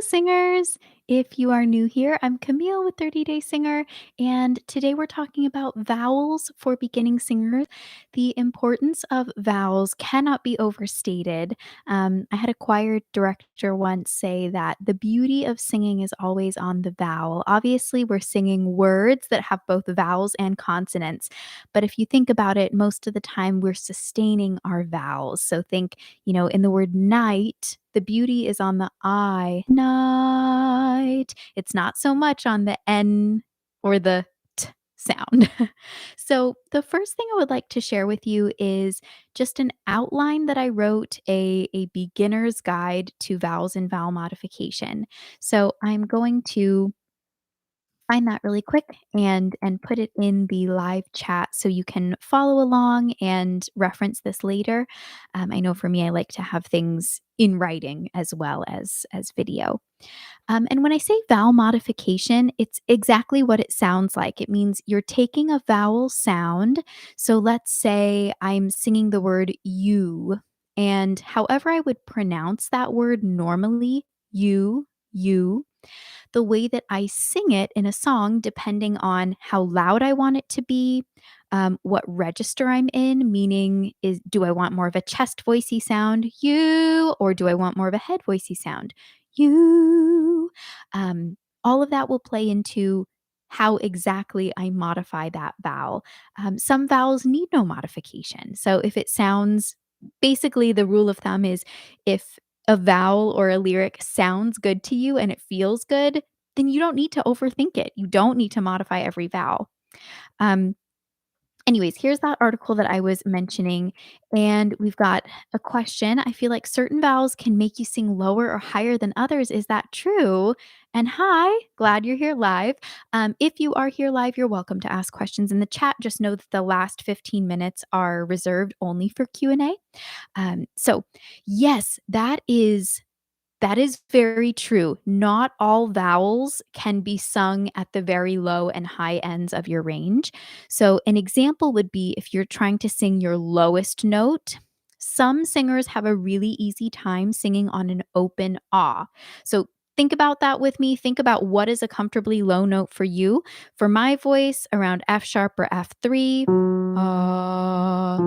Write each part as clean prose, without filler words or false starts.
singers. If you are new here, I'm Camille with 30 Day Singer, and today we're talking about vowels for beginning singers. The importance of vowels cannot be overstated. I had a choir director once say that the beauty of singing is always on the vowel. Obviously, we're singing words that have both vowels and consonants, but if you think about it, most of the time we're sustaining our vowels. So think in the word night, the beauty is on the I, night. It's not so much on the N or the T sound. So, the first thing I would like to share with you is just an outline that I wrote, a beginner's guide to vowels and vowel modification. So, I'm going to find that really quick and put it in the live chat so you can follow along and reference this later. I know for me, I like to have things in writing as well as video. And when I say vowel modification, it's exactly what it sounds like. It means you're taking a vowel sound. So let's say I'm singing the word you, and however I would pronounce that word normally, you, the way that I sing it in a song, depending on how loud I want it to be, what register I'm in, meaning do I want more of a chest voicey sound, you, or do I want more of a head voicey sound, you? All of that will play into how exactly I modify that vowel. Some vowels need no modification. So if it sounds, basically, the rule of thumb is if a vowel or a lyric sounds good to you and it feels good, then you don't need to overthink it. You don't need to modify every vowel. Um, Anyways, here's that article that I was mentioning, and we've got a question. I feel like certain vowels can make you sing lower or higher than others. Is that true? And hi, glad you're here live. If you are here live, you're welcome to ask questions in the chat. Just know that the last 15 minutes are reserved only for Q&A. So yes, that is very true. Not all vowels can be sung at the very low and high ends of your range. So, an example would be if you're trying to sing your lowest note. Some singers have a really easy time singing on an open ah. So, think about that with me. Think about what is a comfortably low note for you. For my voice, around F sharp or F3. Ah.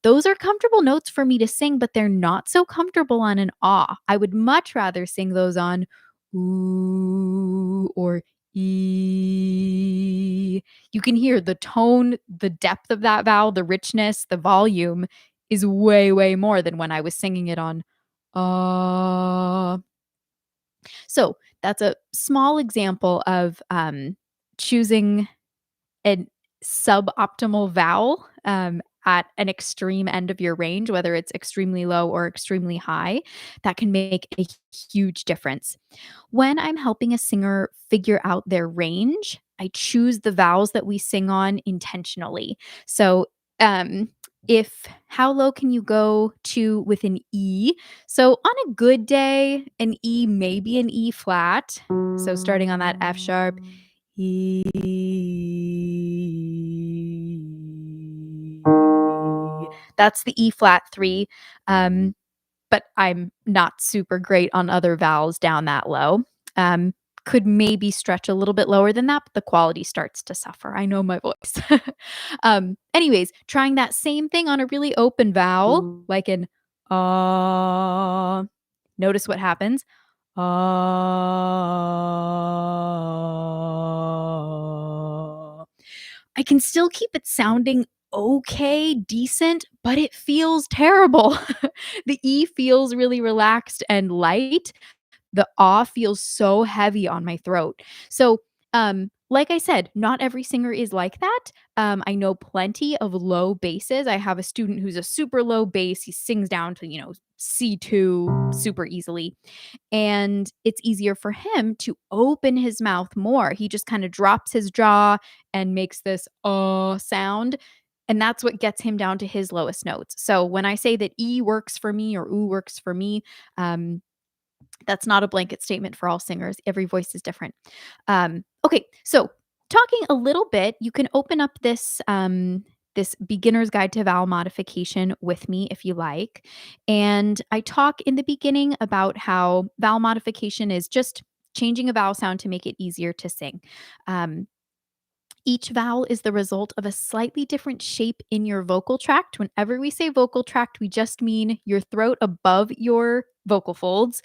Those are comfortable notes for me to sing, but they're not so comfortable on an ah. I would much rather sing those on ooh or e. You can hear the tone, the depth of that vowel, the richness, the volume is way, way more than when I was singing it on ah. So that's a small example of choosing a suboptimal vowel at an extreme end of your range, whether it's extremely low or extremely high, that can make a huge difference. When I'm helping a singer figure out their range, I choose the vowels that we sing on intentionally. So, if how low can you go to with an E? So, on a good day, an E may be an E flat. So, starting on that F sharp, E. That's the E flat 3. But I'm not super great on other vowels down that low. Could maybe stretch a little bit lower than that, but the quality starts to suffer. I know my voice. Anyways, trying that same thing on a really open vowel, like an notice what happens. I can still keep it sounding okay, decent, but it feels terrible. The E feels really relaxed and light. The ah feels so heavy on my throat. So, like I said, not every singer is like that. I know plenty of low basses. I have a student who's a super low bass. He sings down to, C2 super easily. And it's easier for him to open his mouth more. He just kind of drops his jaw and makes this sound. And that's what gets him down to his lowest notes. So when I say that E works for me or oo works for me, that's not a blanket statement for all singers. Every voice is different. Okay, so talking a little bit, you can open up this this beginner's guide to vowel modification with me if you like. And I talk in the beginning about how vowel modification is just changing a vowel sound to make it easier to sing. Um, each vowel is the result of a slightly different shape in your vocal tract. Whenever we say vocal tract, we just mean your throat above your vocal folds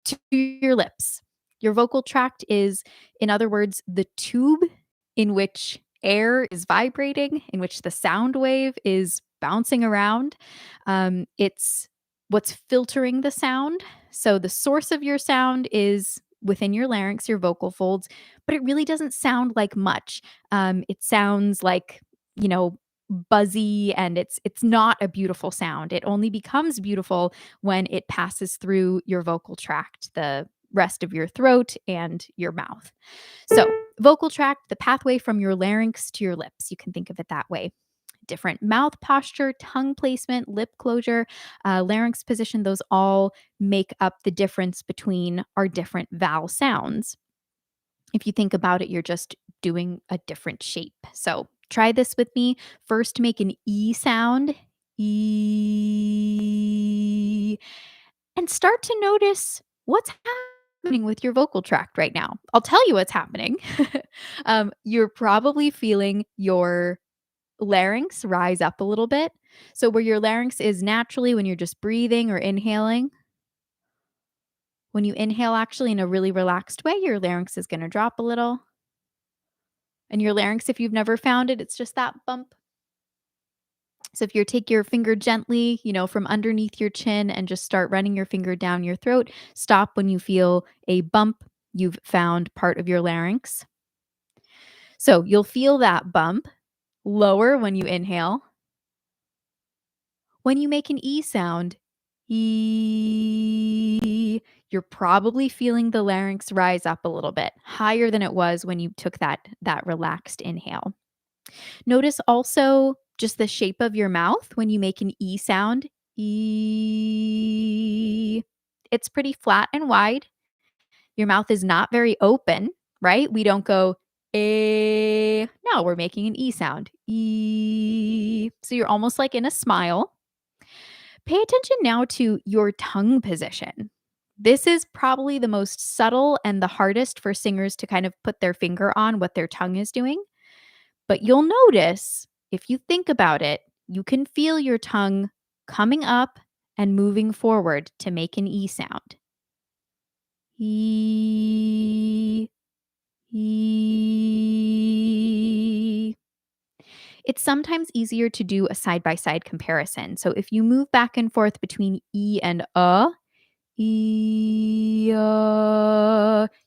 to your lips. Your vocal tract is, in other words, the tube in which air is vibrating, in which the sound wave is bouncing around. It's what's filtering the sound. So the source of your sound is within your larynx, your vocal folds, but it really doesn't sound like much. It sounds like, you know, buzzy, and it's not a beautiful sound. It only becomes beautiful when it passes through your vocal tract, the rest of your throat and your mouth. So, vocal tract, the pathway from your larynx to your lips. You can think of it that way. Different mouth posture, tongue placement, lip closure, larynx position, those all make up the difference between our different vowel sounds. If you think about it, you're just doing a different shape. So try this with me. First, make an E sound. E. And start to notice what's happening with your vocal tract right now. I'll tell you what's happening. You're probably feeling your larynx rise up a little bit. So, where your larynx is naturally when you're just breathing or inhaling, when you inhale actually in a really relaxed way, your larynx is going to drop a little. And your larynx, if you've never found it, it's just that bump. So if you take your finger gently, from underneath your chin and just start running your finger down your throat, stop when you feel a bump. You've found part of your larynx. So you'll feel that bump lower when you inhale. When you make an E sound, E, you're probably feeling the larynx rise up a little bit higher than it was when you took that relaxed inhale. Notice also just the shape of your mouth when you make an E sound. E. It's pretty flat and wide. Your mouth is not very open, right? We don't go eh. No, we're making an E sound. E. So you're almost like in a smile. Pay attention now to your tongue position. This is probably the most subtle and the hardest for singers to kind of put their finger on what their tongue is doing. But you'll notice, if you think about it, you can feel your tongue coming up and moving forward to make an E sound. E, E. It's sometimes easier to do a side by side comparison. So if you move back and forth between E and E,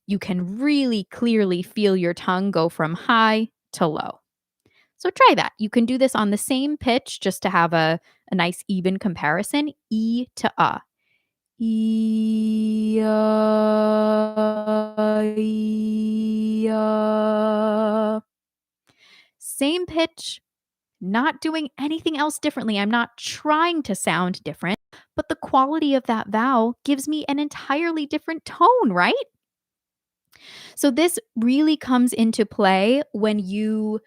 you can really clearly feel your tongue go from high to low. So try that. You can do this on the same pitch just to have a nice even comparison. E to E, E, Same pitch, not doing anything else differently. I'm not trying to sound different, but the quality of that vowel gives me an entirely different tone, right? So this really comes into play when you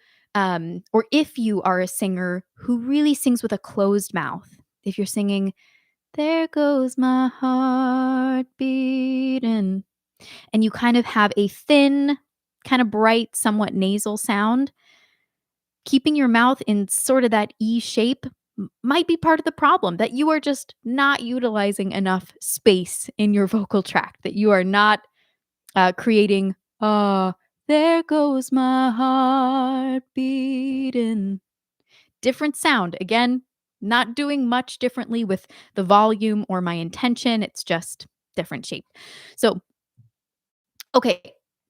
or if you are a singer who really sings with a closed mouth. If you're singing, there goes my heart beating, and you kind of have a thin, kind of bright, somewhat nasal sound, keeping your mouth in sort of that E shape might be part of the problem, that you are just not utilizing enough space in your vocal tract, that you are not creating, there goes my heart beating. Different sound. Again, not doing much differently with the volume or my intention. It's just different shape. So, okay,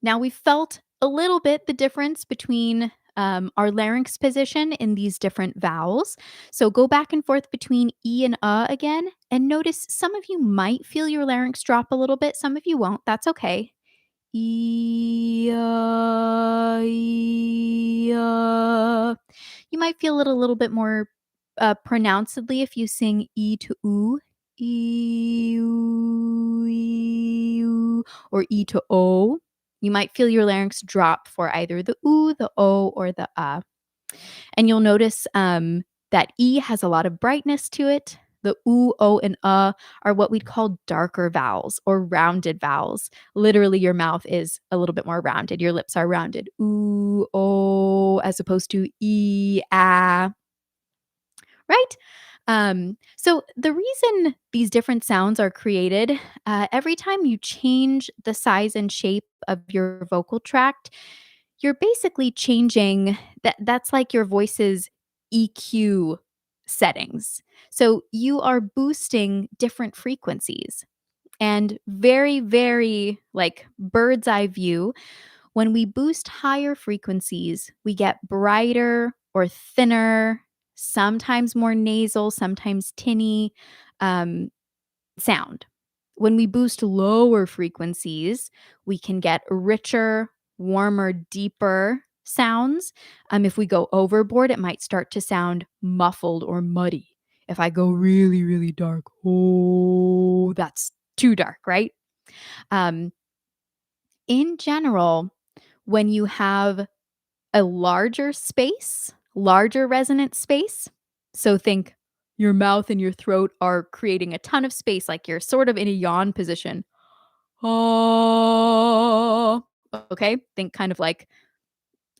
now we felt a little bit the difference between our larynx position in these different vowels. So go back and forth between E and again, and notice some of you might feel your larynx drop a little bit. Some of you won't. That's okay. E, E, You might feel it a little bit more pronouncedly if you sing E to oo, E, oo, E, oo, or E to O. You might feel your larynx drop for either the oo, the O, or the And you'll notice that E has a lot of brightness to it. The oo, o, and are what we'd call darker vowels or rounded vowels. Literally, your mouth is a little bit more rounded. Your lips are rounded. Ooh, oh, as opposed to e, ah, right? So the reason these different sounds are created, every time you change the size and shape of your vocal tract, you're basically changing that's like your voice's EQ settings. So you are boosting different frequencies. And very, very like bird's eye view, when we boost higher frequencies, we get brighter or thinner, sometimes more nasal, sometimes tinny um, sound. When we boost lower frequencies, we can get richer, warmer, deeper sounds. If we go overboard, it might start to sound muffled or muddy. If I go really, really dark, oh, that's too dark, right? Um, in general, when you have a larger space, larger resonant space, so think your mouth and your throat are creating a ton of space, like you're sort of in a yawn position. Oh, okay. Think kind of like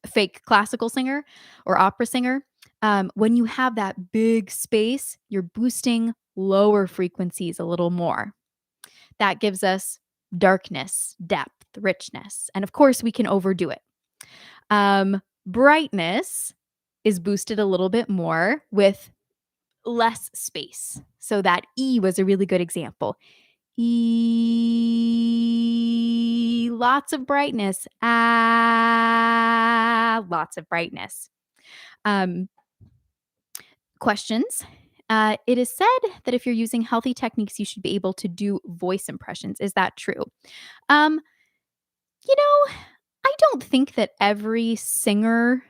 a fake classical singer or opera singer. When you have that big space, you're boosting lower frequencies a little more. That gives us darkness, depth, richness. And of course, we can overdo it. Brightness is boosted a little bit more with less space. So that E was a really good example. E, lots of brightness. Ah, lots of brightness. Um, Questions. It is said that if you're using healthy techniques, you should be able to do voice impressions. Is that true? Um, you know, I don't think that every singer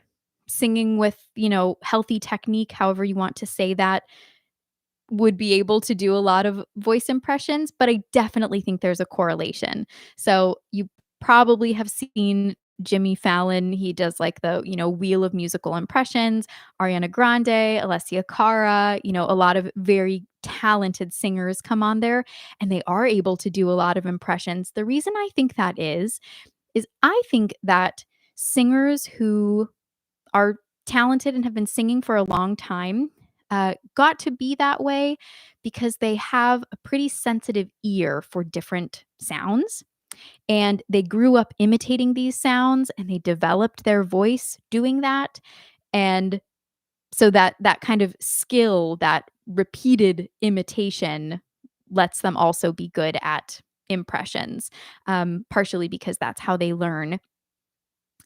singing with, healthy technique, however you want to say that, would be able to do a lot of voice impressions, but I definitely think there's a correlation. So you probably have seen Jimmy Fallon. He does like the, wheel of musical impressions, Ariana Grande, Alessia Cara, a lot of very talented singers come on there and they are able to do a lot of impressions. The reason I think that is I think that singers who are talented and have been singing for a long time got to be that way because they have a pretty sensitive ear for different sounds. And they grew up imitating these sounds and they developed their voice doing that. And so that kind of skill, that repeated imitation, lets them also be good at impressions, partially because that's how they learn.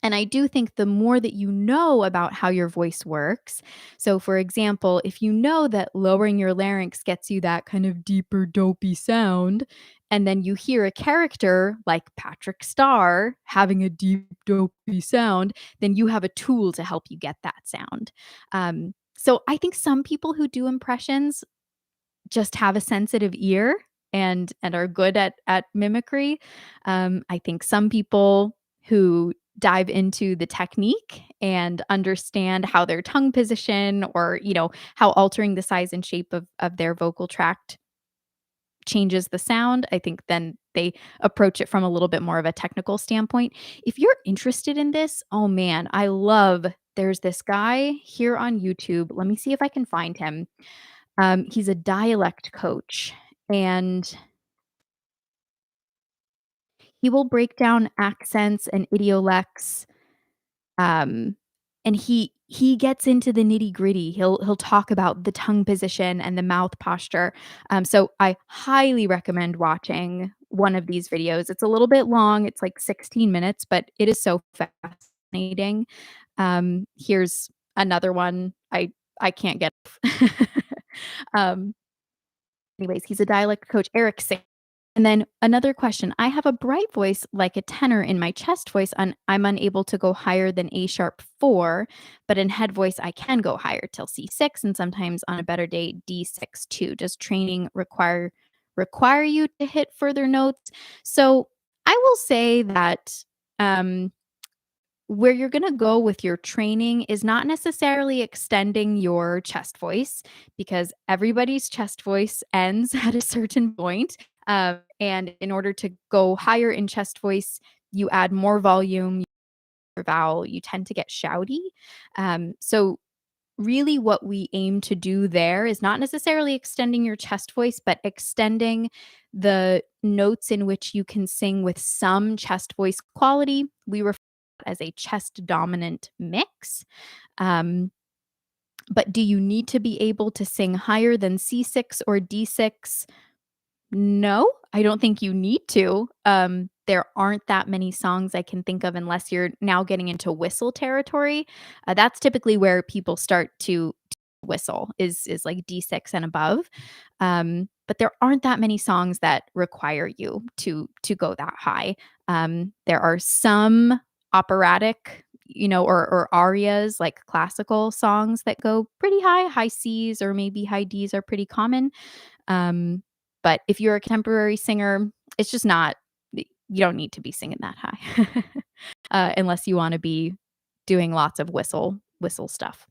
And I do think the more that you know about how your voice works, so for example, if you know that lowering your larynx gets you that kind of deeper, dopey sound, and then you hear a character like Patrick Starr having a deep, dopey sound, then you have a tool to help you get that sound. So I think some people who do impressions just have a sensitive ear and are good at mimicry. I think some people who dive into the technique and understand how their tongue position or how altering the size and shape of their vocal tract changes the sound. I think then they approach it from a little bit more of a technical standpoint. If you're interested in this, oh man, I love there's this guy here on YouTube. Let me see if I can find him. He's a dialect coach, and he will break down accents and idiolects, um, and he gets into the nitty-gritty. He'll talk about the tongue position and the mouth posture. So I highly recommend watching one of these videos. It's a little bit long, it's like 16 minutes, but it is so fascinating. Here's another one I can't get um, anyways, he's a dialect coach, Eric. And then another question. I have a bright voice like a tenor in my chest voice, and I'm unable to go higher than A sharp 4, but in head voice, I can go higher till C6 and sometimes on a better day, D6 too. Does training require you to hit further notes? So I will say that um, where you're going to go with your training is not necessarily extending your chest voice because everybody's chest voice ends at a certain point. And in order to go higher in chest voice, you add more volume, your vowel, you tend to get shouty. So really what we aim to do there is not necessarily extending your chest voice, but extending the notes in which you can sing with some chest voice quality. We refer to that as a chest dominant mix. Um, but do you need to be able to sing higher than C6 or D6? No, I don't think you need to. There aren't that many songs I can think of unless you're now getting into whistle territory. That's typically where people start to whistle is like D6 and above. But there aren't that many songs that require you to go that high. There are some operatic, or arias like classical songs that go pretty high. High C's or maybe high D's are pretty common. Um, but if you're a contemporary singer, it's just not you don't need to be singing that high, unless you wanna be doing lots of whistle stuff.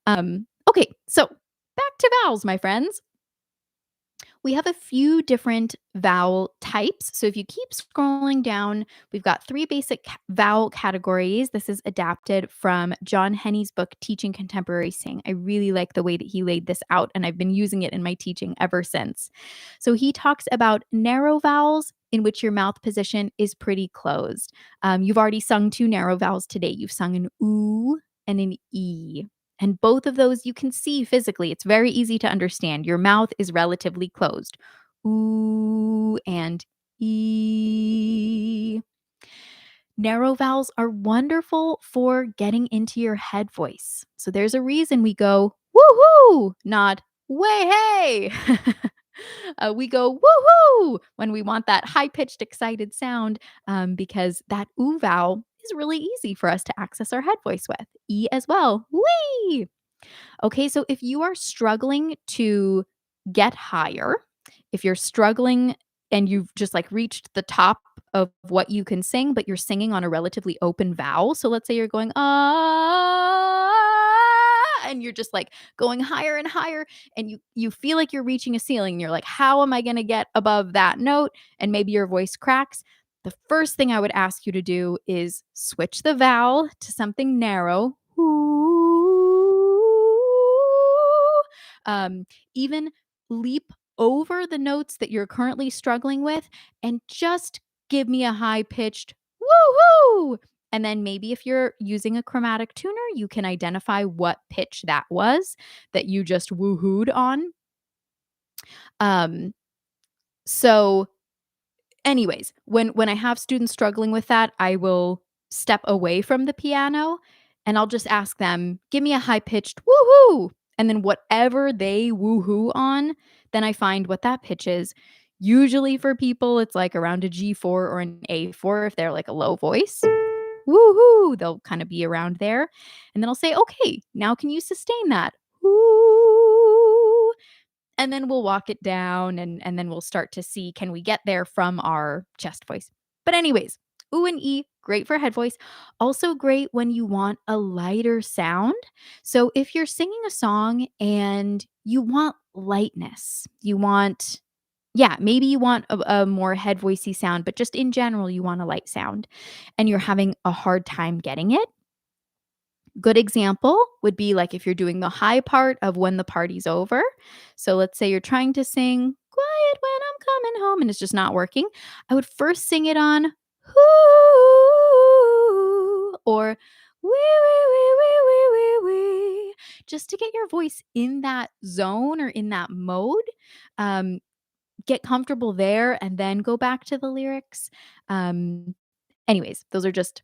Okay, so back to vowels, my friends. We have a few different vowel types. So if you keep scrolling down, we've got three basic vowel categories. This is adapted from John Henney's book, Teaching Contemporary Sing. I really like the way that he laid this out, and I've been using it in my teaching ever since. So he talks about narrow vowels in which your mouth position is pretty closed. You've already sung two narrow vowels today. You've sung an oo and an e. And both of those you can see physically. It's very easy to understand. Your mouth is relatively closed. Ooh and e. Narrow vowels are wonderful for getting into your head voice. So there's a reason we go woohoo, not way hey. We go woohoo when we want that high pitched, excited sound because that ooh vowel is really easy for us to access our head voice with. E as well. Wee. Okay, so if you are struggling to get higher, if you're struggling and you've just like reached the top of what you can sing, but you're singing on a relatively open vowel. So let's say you're going, and you're just like going higher and higher, and you feel like you're reaching a ceiling. And you're like, how am I going to get above that note? And maybe your voice cracks. The first thing I would ask you to do is switch the vowel to something narrow. Even leap over the notes that you're currently struggling with and just give me a high pitched woohoo. And then maybe if you're using a chromatic tuner, you can identify what pitch that was that you just woohooed on. Um, so anyways, when I have students struggling with that, I will step away from the piano and I'll just ask them, "Give me a high-pitched woohoo." And then whatever they woohoo on, then I find what that pitch is. Usually for people, it's like around a G4 or an A4 if they're like a low voice. Woohoo! They'll kind of be around there. And then I'll say, "Okay, now can you sustain that?" Woo. And then we'll walk it down and then we'll start to see, can we get there from our chest voice? But anyways, ooh and e, great for head voice. Also great when you want a lighter sound. So if you're singing a song and you want lightness, maybe you want a more head voicey sound, but just in general, you want a light sound and you're having a hard time getting it. Good example would be like if you're doing the high part of When the Party's Over. So let's say you're trying to sing Quiet When I'm Coming Home and it's just not working. I would first sing it on Ooh or wee wee wee wee wee wee wee just to get your voice in that zone or in that mode. Um, get comfortable there and then go back to the lyrics. Anyways, those are just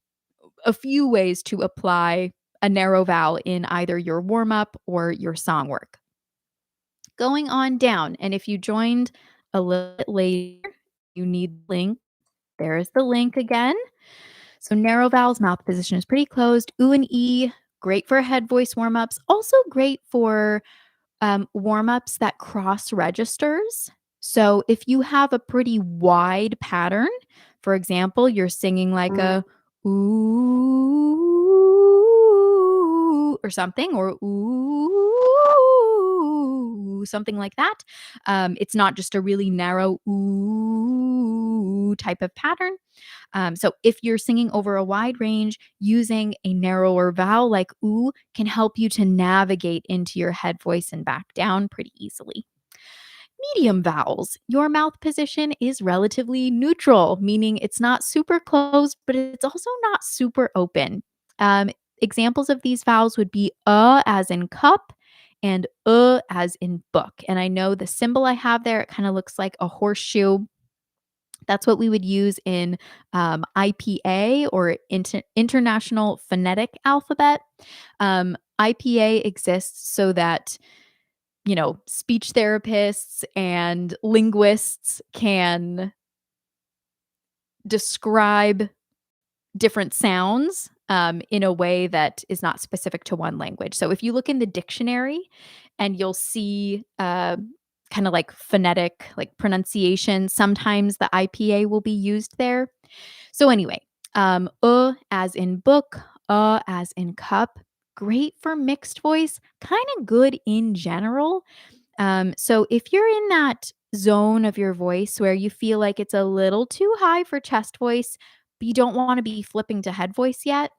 a few ways to apply a narrow vowel in either your warm up or your song work. Going on down, and if you joined a little bit later, you need the link. There is the link again. So narrow vowels, mouth position is pretty closed. Oo and E, great for head voice warm ups. Also great for warm ups that cross registers. So if you have a pretty wide pattern, for example, you're singing like a ooh, or something, or ooh, something like that. It's not just a really narrow ooh type of pattern. So if you're singing over a wide range, using a narrower vowel like ooh can help you to navigate into your head voice and back down pretty easily. Medium vowels. Your mouth position is relatively neutral, meaning it's not super closed, but it's also not super open. Um, Examples of these vowels would be as in cup and as in book. And I know the symbol I have there, it kind of looks like a horseshoe. That's what we would use in IPA or International Phonetic Alphabet. IPA exists so that speech therapists and linguists can describe different sounds in a way that is not specific to one language. So if you look in the dictionary and you'll see kind of like phonetic, like pronunciation, sometimes the IPA will be used there. So anyway, as in book, as in cup, great for mixed voice, kind of good in general. So if you're in that zone of your voice where you feel like it's a little too high for chest voice, but you don't want to be flipping to head voice yet,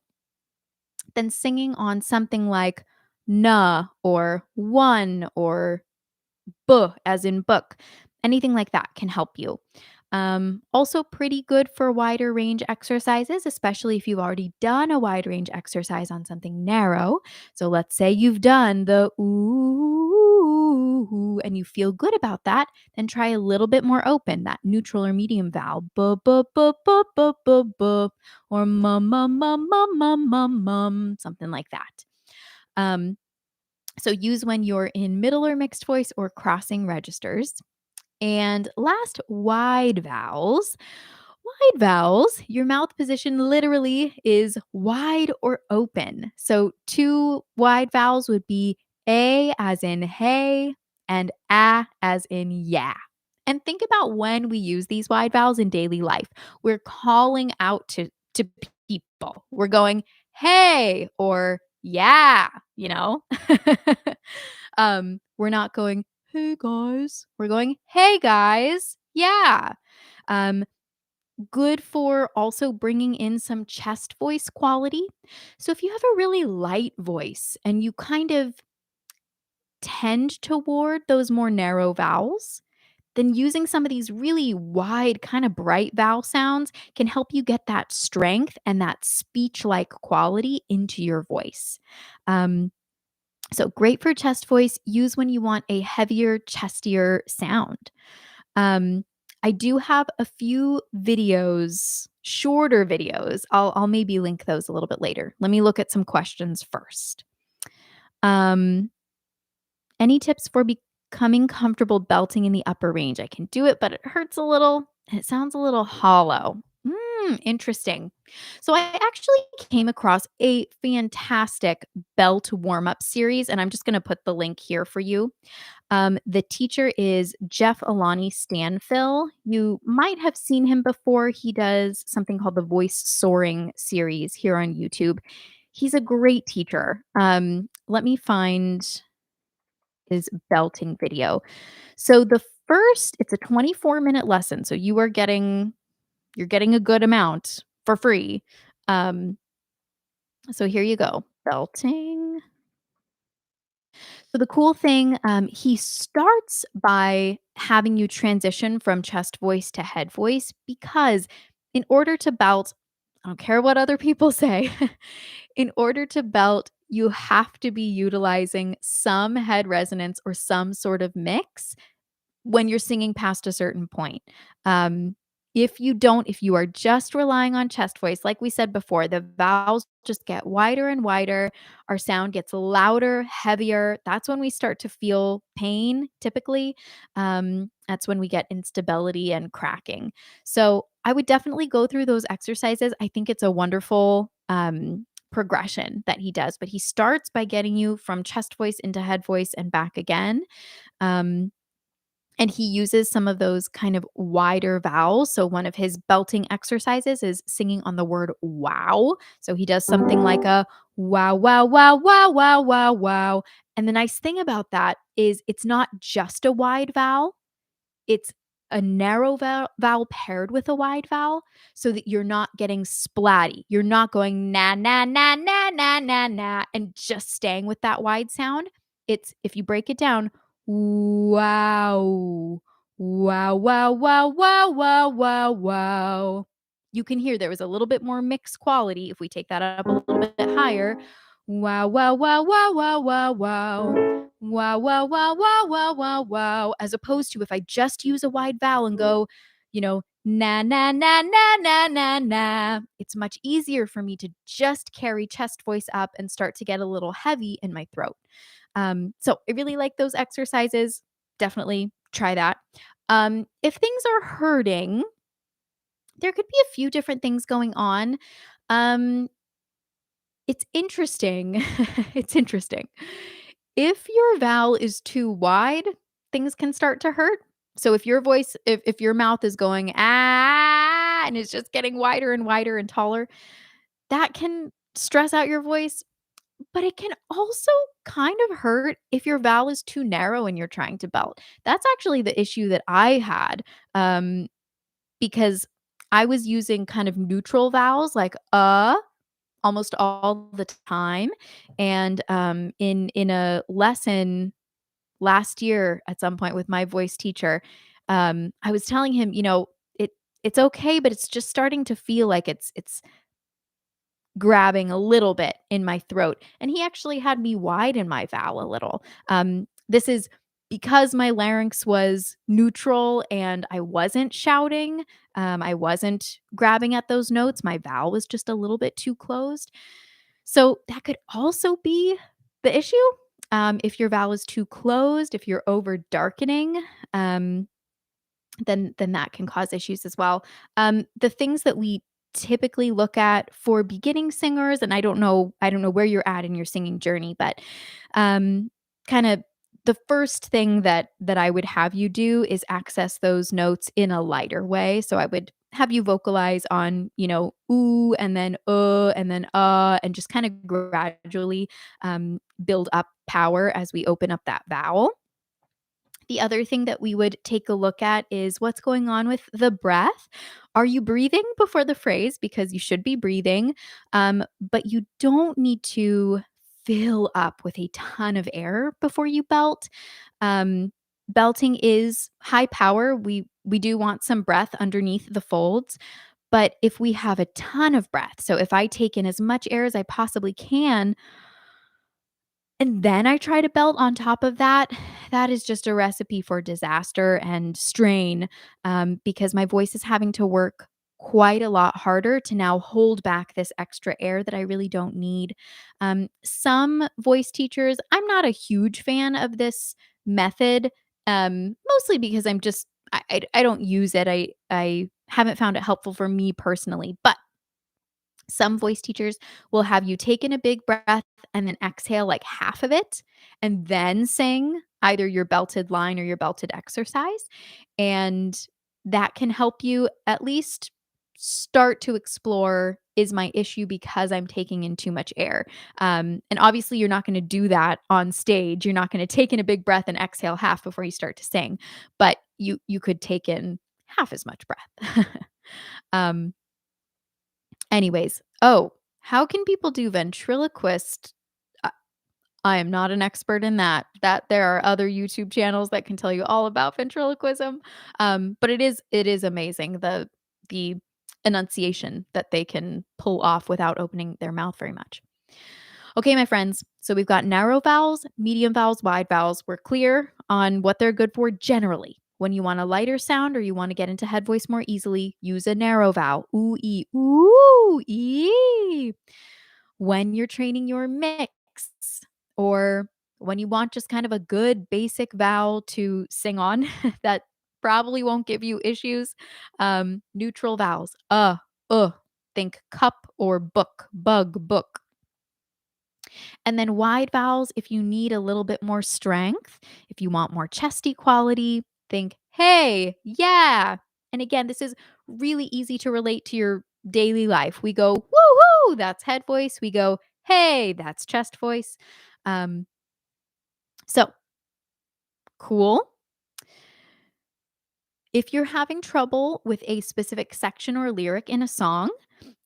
then singing on something like na or one or as in book. Anything like that can help you. Also, pretty good for wider range exercises, especially if you've already done a wide range exercise on something narrow. So, let's say you've done the ooh and you feel good about that, then try a little bit more open, that neutral or medium vowel, bu, bu, bu, bu, bu, bu, bu, or mum, mum, mum, mum, mum, mum, mum, something like that. Um, so use when you're in middle or mixed voice or crossing registers. And last, wide vowels. Wide vowels, your mouth position literally is wide or open. So two wide vowels would be A as in hey and A as in yeah. And think about when we use these wide vowels in daily life. We're calling out to people. We're going, hey, or yeah, you know? We're not going, hey guys. We're going, hey guys. Yeah. Um, Good for also bringing in some chest voice quality. So if you have a really light voice and you kind of tend toward those more narrow vowels, then using some of these really wide, kind of bright vowel sounds can help you get that strength and that speech like quality into your voice. Um, so great for chest voice. Use when you want a heavier, chestier sound. I do have a few videos, shorter videos. I'll maybe link those a little bit later. Let me look at some questions first. Um, any tips for becoming comfortable belting in the upper range? I can do it, but it hurts a little and it sounds a little hollow. Interesting. So I actually came across a fantastic belt warm up series, and I'm just going to put the link here for you. The teacher is Jeff Alani Stanfill. You might have seen him before. He does something called the Voice Soaring series here on YouTube. He's a great teacher. Let me find his belting video. So it's a 24-minute lesson. So you're getting a good amount for free. Um, so here you go. Belting. So the cool thing, he starts by having you transition from chest voice to head voice because in order to belt, I don't care what other people say, in order to belt, you have to be utilizing some head resonance or some sort of mix when you're singing past a certain point. Um, if you are just relying on chest voice, like we said before, the vowels just get wider and wider. Our sound gets louder, heavier. That's when we start to feel pain, typically. That's when we get instability and cracking. So I would definitely go through those exercises. I think it's a wonderful progression that he does, but he starts by getting you from chest voice into head voice and back again. Um, and he uses some of those kind of wider vowels. So one of his belting exercises is singing on the word wow. So he does something like a wow, wow, wow, wow, wow, wow, wow. And the nice thing about that is it's not just a wide vowel, it's a narrow vowel paired with a wide vowel so that you're not getting splatty. You're not going na na na na na na na and just staying with that wide sound. It's if you break it down, wow. Wow, wow, wow, wow, wow, wow, wow. You can hear there was a little bit more mixed quality if we take that up a little bit higher. Wow, wow, wow, wow, wow, wow, wow. Wow, wow, wow, wow, wow, wow, wow. As opposed to if I just use a wide vowel and go, na, na, na, na, na, na, na. It's much easier for me to just carry chest voice up and start to get a little heavy in my throat. So I really like those exercises. Definitely try that. If things are hurting, there could be a few different things going on. Um, it's interesting. It's interesting. If your vowel is too wide, things can start to hurt. So if your mouth is going ah and it's just getting wider and wider and taller, that can stress out your voice, but it can also kind of hurt if your vowel is too narrow and you're trying to belt. That's actually the issue that I had because I was using kind of neutral vowels like almost all the time. And in a lesson last year at some point with my voice teacher, I was telling him, it it's okay, but it's just starting to feel like it's grabbing a little bit in my throat. And he actually had me widen my vowel a little. This is because my larynx was neutral and I wasn't shouting. I wasn't grabbing at those notes. My vowel was just a little bit too closed. So that could also be the issue. If your vowel is too closed, if you're over darkening, um, then that can cause issues as well. The things that we typically look at for beginning singers, and I don't know where you're at in your singing journey, but kind of the first thing that I would have you do is access those notes in a lighter way. So I would have you vocalize on, ooh, and then and just kind of gradually build up power as we open up that vowel. The other thing that we would take a look at is what's going on with the breath. Are you breathing before the phrase? Because you should be breathing, but you don't need to fill up with a ton of air before you belt. Um, Belting is high power. We do want some breath underneath the folds, but if we have a ton of breath, so if I take in as much air as I possibly can, and then I try to belt on top of that, that is just a recipe for disaster and strain, because my voice is having to work quite a lot harder to now hold back this extra air that I really don't need. Some voice teachers, I'm not a huge fan of this method, mostly because I don't use it. I haven't found it helpful for me personally, but some voice teachers will have you take in a big breath and then exhale like half of it and then sing either your belted line or your belted exercise. And that can help you at least start to explore, is my issue because I'm taking in too much air? And obviously, you're not going to do that on stage. You're not going to take in a big breath and exhale half before you start to sing, but you could take in half as much breath. um, Anyways, how can people do ventriloquist? I I am not an expert in that. That there are other YouTube channels that can tell you all about ventriloquism. But it is amazing the enunciation that they can pull off without opening their mouth very much. Okay, my friends. So we've got narrow vowels, medium vowels, wide vowels. We're clear on what they're good for generally. When you want a lighter sound or you want to get into head voice more easily, use a narrow vowel. Ooh, ee. When you're training your mix or when you want just kind of a good basic vowel to sing on that probably won't give you issues, neutral vowels. Think cup or book, bug, book. And then wide vowels, if you need a little bit more strength, if you want more chesty quality, think, "Hey, yeah." And again, this is really easy to relate to your daily life. We go, "Woo-hoo," that's head voice. We go, "Hey," that's chest voice. Um, so cool. If you're having trouble with a specific section or lyric in a song,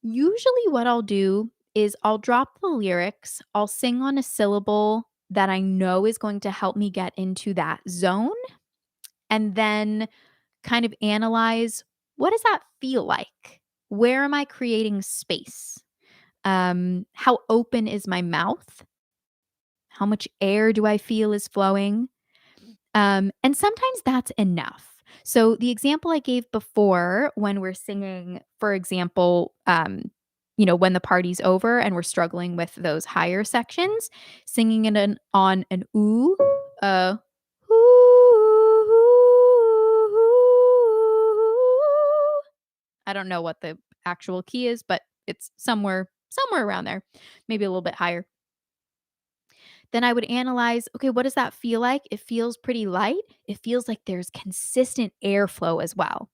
usually what I'll do is I'll drop the lyrics, I'll sing on a syllable that I know is going to help me get into that zone, and then kind of analyze, what does that feel like? Where am I creating space? How open is my mouth? How much air do I feel is flowing? And sometimes that's enough. So the example I gave before, when we're singing, for example, when the party's over and we're struggling with those higher sections, singing it on an ooh, uh, ooh. I don't know what the actual key is, but it's somewhere around there, maybe a little bit higher. Then I would analyze, okay, what does that feel like? It feels pretty light. It feels like there's consistent airflow as well.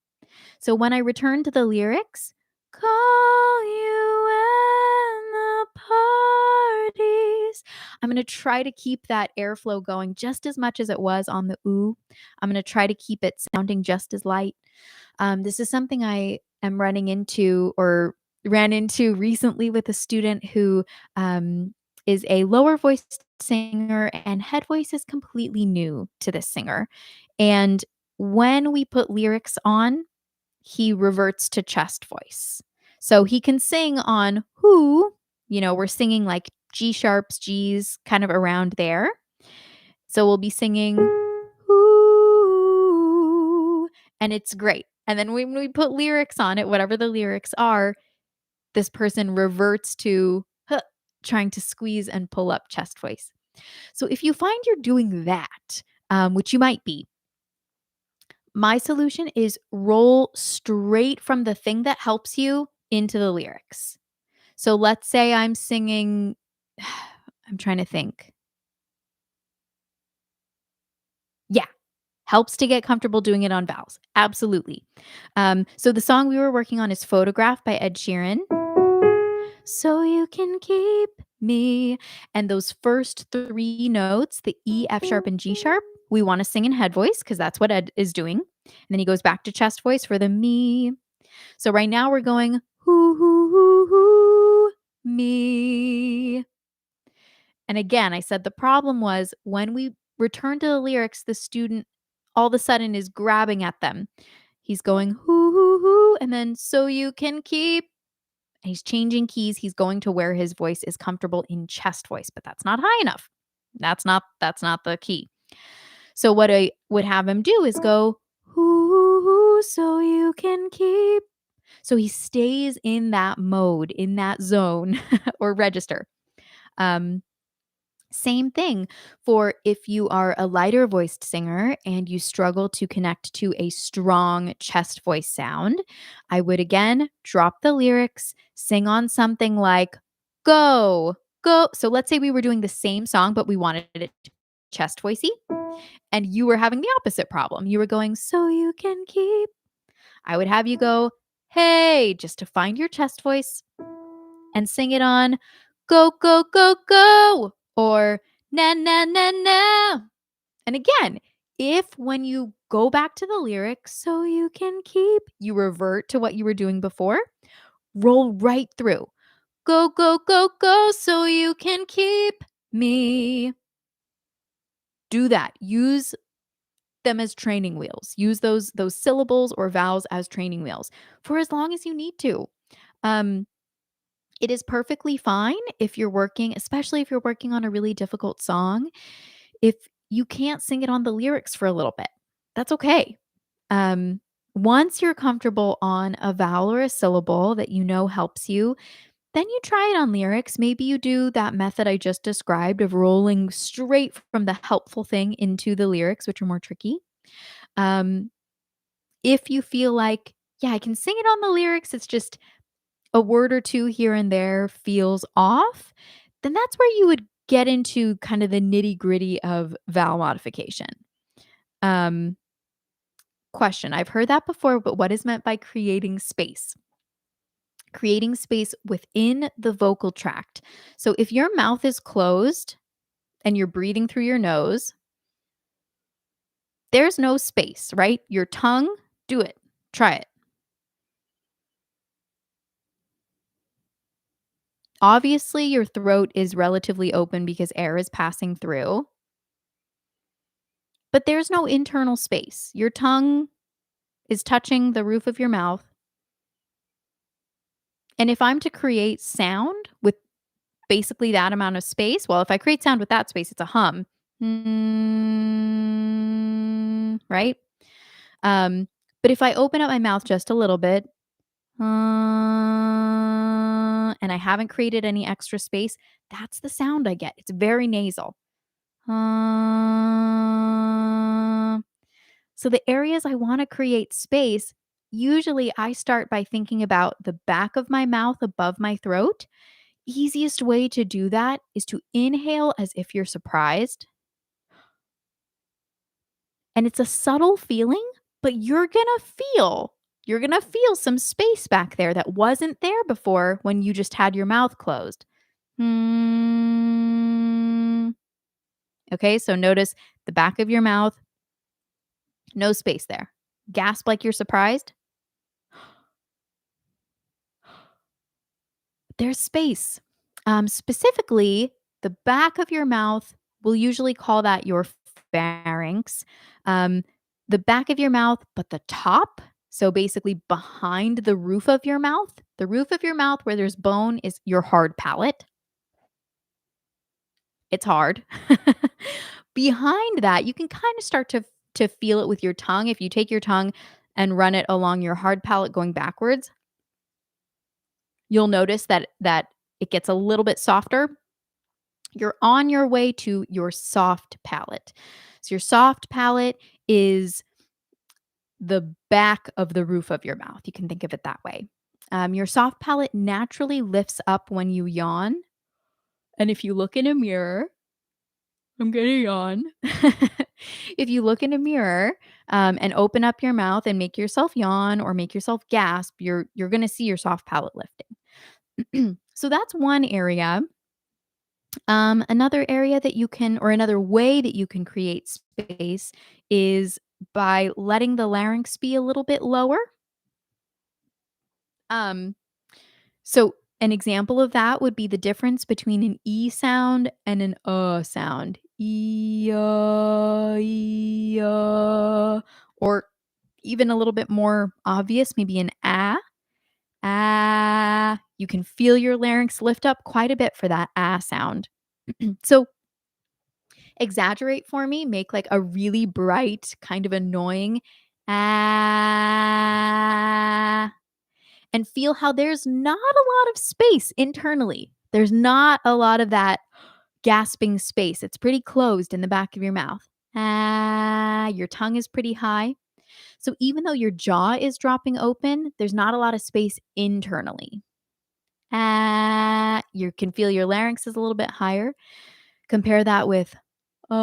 So when I return to the lyrics, call you when the parties, I'm going to try to keep that airflow going just as much as it was on the ooh. I'm going to try to keep it sounding just as light. This is something I am running into or ran into recently with a student who is a lower voice singer, and head voice is completely new to this singer. And when we put lyrics on, he reverts to chest voice. So he can sing on who, we're singing like G sharps, G's kind of around there. So we'll be singing ooh, and it's great. And then when we put lyrics on it, whatever the lyrics are, this person reverts to huh, trying to squeeze and pull up chest voice. So if you find you're doing that, which you might be, my solution is roll straight from the thing that helps you into the lyrics. So let's say I'm singing, I'm trying to think. Yeah, helps to get comfortable doing it on vowels. Absolutely. So the song we were working on is Photograph by Ed Sheeran. So you can keep me. And those first three notes, the E, F sharp, and G sharp, we want to sing in head voice because that's what Ed is doing. And then he goes back to chest voice for the me. So right now we're going hoo, hoo, hoo, hoo, me. And again, I said the problem was when we return to the lyrics, the student all of a sudden is grabbing at them. He's going hoo, hoo, hoo, and then so you can keep. He's changing keys. He's going to where his voice is comfortable in chest voice, but that's not high enough. That's not the key. So what I would have him do is go hoo, so you can keep. So he stays in that mode, in that zone or register. Um, Same thing for if you are a lighter voiced singer and you struggle to connect to a strong chest voice sound. I would again drop the lyrics, sing on something like go, go. So let's say we were doing the same song, but we wanted it chest voicey, and you were having the opposite problem. You were going, so you can keep. I would have you go, hey, just to find your chest voice and sing it on go, go, go, go, or na, na, na, na. And again, if when you go back to the lyrics, so you can keep, you revert to what you were doing before, roll right through. Go, go, go, go, so you can keep me. Do that. Use them as training wheels. Use those syllables or vowels as training wheels for as long as you need to. Um, It is perfectly fine if you're working, especially if you're working on a really difficult song, if you can't sing it on the lyrics for a little bit. That's okay. Um, Once you're comfortable on a vowel or a syllable that you know helps you, then you try it on lyrics. Maybe you do that method I just described of rolling straight from the helpful thing into the lyrics, which are more tricky. Um, if you feel like, yeah, I can sing it on the lyrics, it's just a word or two here and there feels off, then that's where you would get into kind of the nitty gritty of vowel modification. Um, question. I've heard that before, but what is meant by creating space? Creating space within the vocal tract. So if your mouth is closed and you're breathing through your nose, there's no space, right? Your tongue, do it. Try it. Obviously, your throat is relatively open because air is passing through, but there's no internal space. Your tongue is touching the roof of your mouth. And if I'm to create sound with basically that amount of space, well, if I create sound with that space, it's a hum. Right? Um, but if I open up my mouth just a little bit, and I haven't created any extra space, that's the sound I get. It's very nasal. Uh, so the areas I want to create space, usually I start by thinking about the back of my mouth above my throat. Easiest way to do that is to inhale as if you're surprised. And it's a subtle feeling, but you're going to feel some space back there that wasn't there before when you just had your mouth closed. Hmm. Okay, so notice the back of your mouth, no space there. Gasp like you're surprised. There's space. Specifically, the back of your mouth, we'll usually call that your pharynx. Um, the back of your mouth, but the top, so basically behind the roof of your mouth, the roof of your mouth where there's bone is your hard palate. It's hard. Behind that, you can kind of start to feel it with your tongue. If you take your tongue and run it along your hard palate going backwards, you'll notice that it gets a little bit softer. You're on your way to your soft palate. So your soft palate is the back of the roof of your mouth. You can think of it that way. Your soft palate naturally lifts up when you yawn. And if you look in a mirror, I'm gonna yawn. If you look in a mirror and open up your mouth and make yourself yawn or make yourself gasp, you're gonna see your soft palate lifting. So that's one area. Another area that you can, or another way that you can create space is by letting the larynx be a little bit lower. Um, so an example of that would be the difference between an E sound and an sound. Or even a little bit more obvious, maybe an ah. Ah. You can feel your larynx lift up quite a bit for that ah sound. So exaggerate for me, make like a really bright, kind of annoying ah, and feel how there's not a lot of space internally. There's not a lot of that gasping space. It's pretty closed in the back of your mouth. Ah, your tongue is pretty high. So even though your jaw is dropping open, there's not a lot of space internally. Ah, you can feel your larynx is a little bit higher. Compare that with a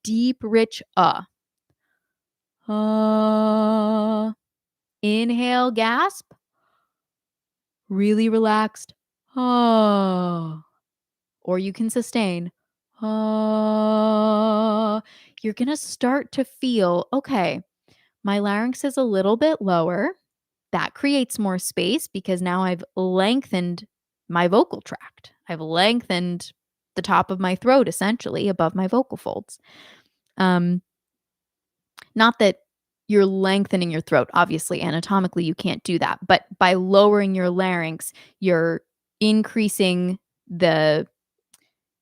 deep, rich inhale, gasp, really relaxed. Or you can sustain. You're going to start to feel, okay, my larynx is a little bit lower. That creates more space because now I've lengthened my vocal tract. I've lengthened the top of my throat essentially above my vocal folds. Um, Not that you're lengthening your throat. Obviously, anatomically, you can't do that. But by lowering your larynx, you're increasing the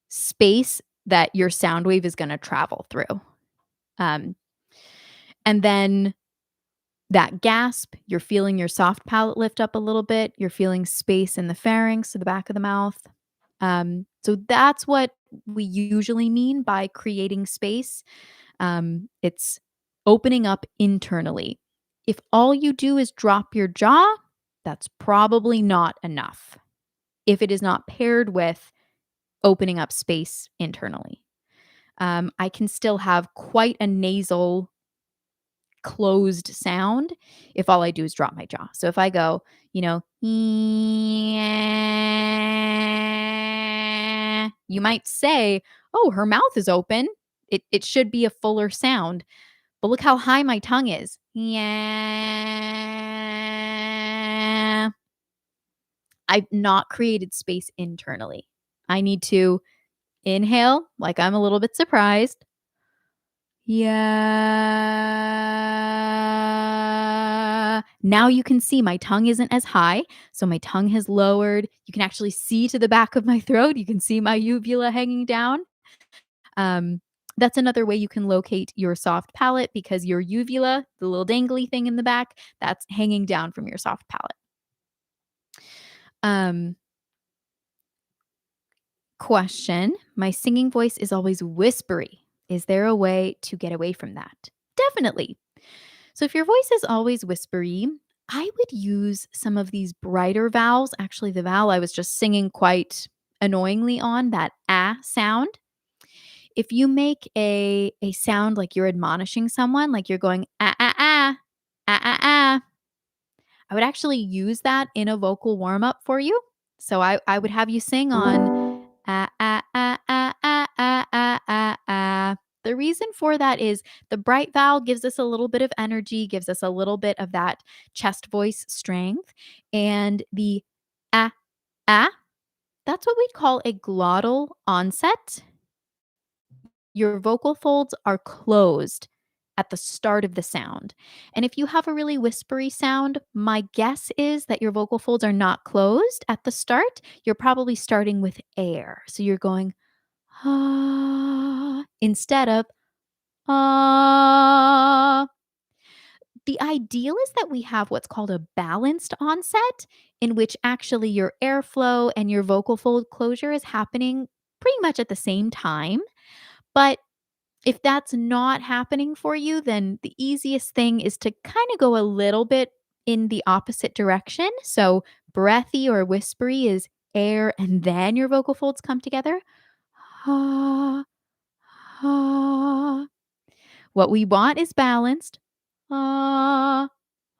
space that your sound wave is going to travel through. Um, and then that gasp, you're feeling your soft palate lift up a little bit. You're feeling space in the pharynx, to the back of the mouth. So that's what we usually mean by creating space. It's opening up internally. If all you do is drop your jaw, that's probably not enough if it is not paired with opening up space internally. I can still have quite a nasal closed sound if all I do is drop my jaw. So if I go, "Yeah," you might say, "Oh, her mouth is open. It should be a fuller sound." But look how high my tongue is. Yeah. I've not created space internally. I need to inhale like I'm a little bit surprised. Yeah. Now you can see my tongue isn't as high, so my tongue has lowered. You can actually see to the back of my throat. You can see my uvula hanging down. Um, that's another way you can locate your soft palate because your uvula, the little dangly thing in the back, that's hanging down from your soft palate. Um, Question. My singing voice is always whispery. Is there a way to get away from that? Definitely. So if your voice is always whispery, I would use some of these brighter vowels. Actually, the vowel I was just singing quite annoyingly on, that ah sound. If you make a sound like you're admonishing someone, like you're going ah ah ah ah ah ah, I would actually use that in a vocal warm up for you. So I would have you sing on ah ah ah ah ah ah ah ah ah. The reason for that is the bright vowel gives us a little bit of energy, gives us a little bit of that chest voice strength, and the ah ah, that's what we'd call a glottal onset. Your vocal folds are closed at the start of the sound. And if you have a really whispery sound, my guess is that your vocal folds are not closed at the start. You're probably starting with air. So you're going ah instead of ah. The ideal is that we have what's called a balanced onset, in which actually your airflow and your vocal fold closure is happening pretty much at the same time. But if that's not happening for you, then the easiest thing is to kind of go a little bit in the opposite direction. So, breathy or whispery is air and then your vocal folds come together. Ah, ah. What we want is balanced. Ah,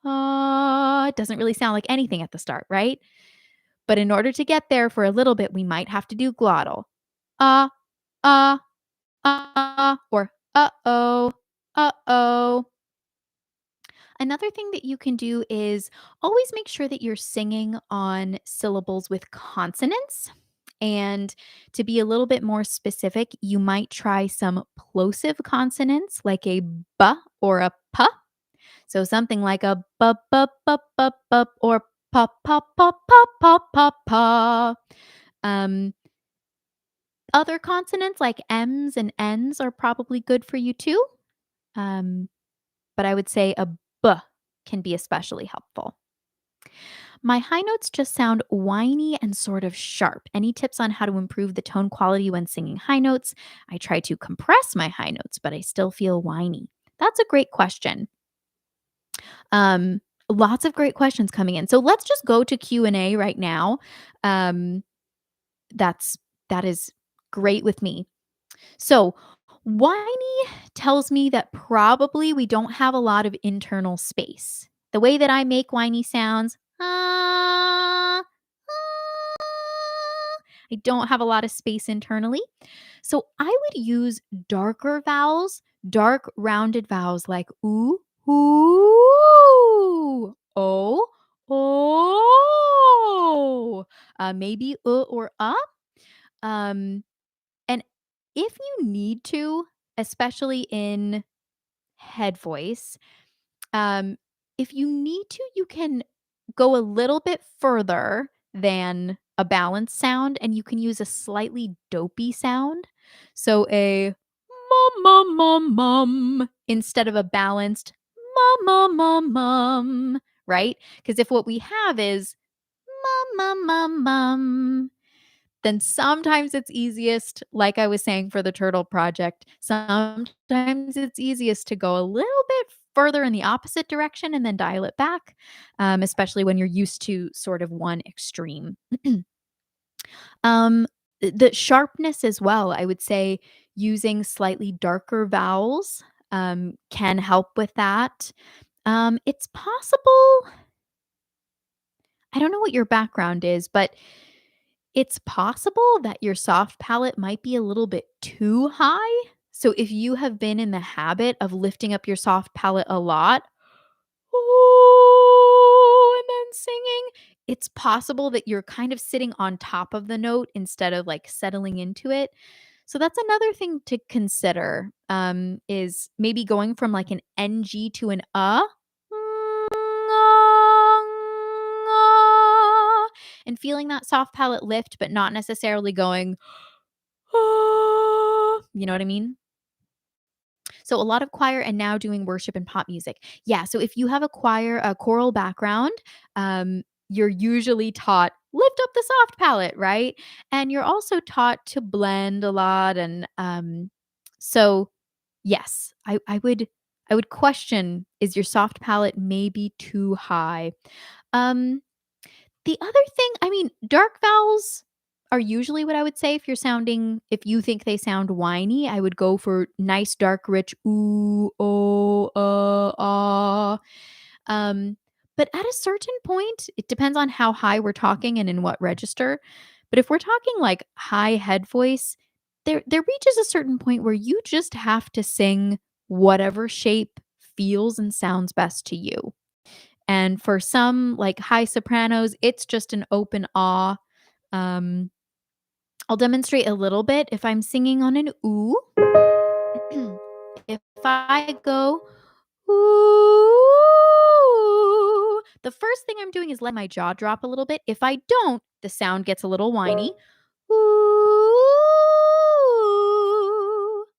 ah. It doesn't really sound like anything at the start, right? But in order to get there for a little bit, we might have to do glottal. Ah, ah, or uh-oh, uh-oh. Another thing that you can do is always make sure that you're singing on syllables with consonants. And to be a little bit more specific, you might try some plosive consonants like a b or a p. So something like a b b b b b or pa pa pa pa pa pa pa. Um, Other consonants like m's and n's are probably good for you too. Um, but I would say a b can be especially helpful. My high notes just sound whiny and sort of sharp. Any tips on how to improve the tone quality when singing high notes? I try to compress my high notes, but I still feel whiny. That's a great question. Um, Lots of great questions coming in. So let's just go to Q&A right now. Um, that's that is great with me. So, whiny tells me that probably we don't have a lot of internal space. The way that I make whiny sounds, I don't have a lot of space internally. So, I would use darker vowels, dark rounded vowels like ooh, ooh, oh, oh, maybe or Um, and if you need to, especially in head voice, um, if you need to, you can go a little bit further than a balanced sound and you can use a slightly dopey sound. So a mum mum mum mum instead of a balanced mum mum mum mum, right? Because if what we have is mum mum mum mum, then sometimes it's easiest, like I was saying for the turtle project, sometimes it's easiest to go a little bit further in the opposite direction and then dial it back, especially when you're used to sort of one extreme. um, the sharpness as well, I would say Using slightly darker vowels can help with that. It's possible, I don't know what your background is, but it's possible that your soft palate might be a little bit too high. So if you have been in the habit of lifting up your soft palate a lot, "Ooh," and then singing, it's possible that you're kind of sitting on top of the note instead of, like, settling into it. So that's another thing to consider, is maybe going from, like, an NG to an and feeling that soft palate lift, but not necessarily going, you know what I mean? So a lot of choir and now doing worship and pop music. Yeah, so if you have a choral background, you're usually taught lift up the soft palate, right? And you're also taught to blend a lot and so yes, I would question, is your soft palate maybe too high? Um the other thing, I mean, dark vowels are usually what I would say if you think they sound whiny, I would go for nice, dark, rich ooh, oh, ah. Um, but at a certain point, it depends on how high we're talking and in what register. But if we're talking like high head voice, there reaches a certain point where you just have to sing whatever shape feels and sounds best to you. And for some, like high sopranos, it's just an open awe. Um, I'll demonstrate a little bit. If I'm singing on an ooh, if I go ooh, the first thing I'm doing is let my jaw drop a little bit. If I don't, the sound gets a little whiny. Ooh.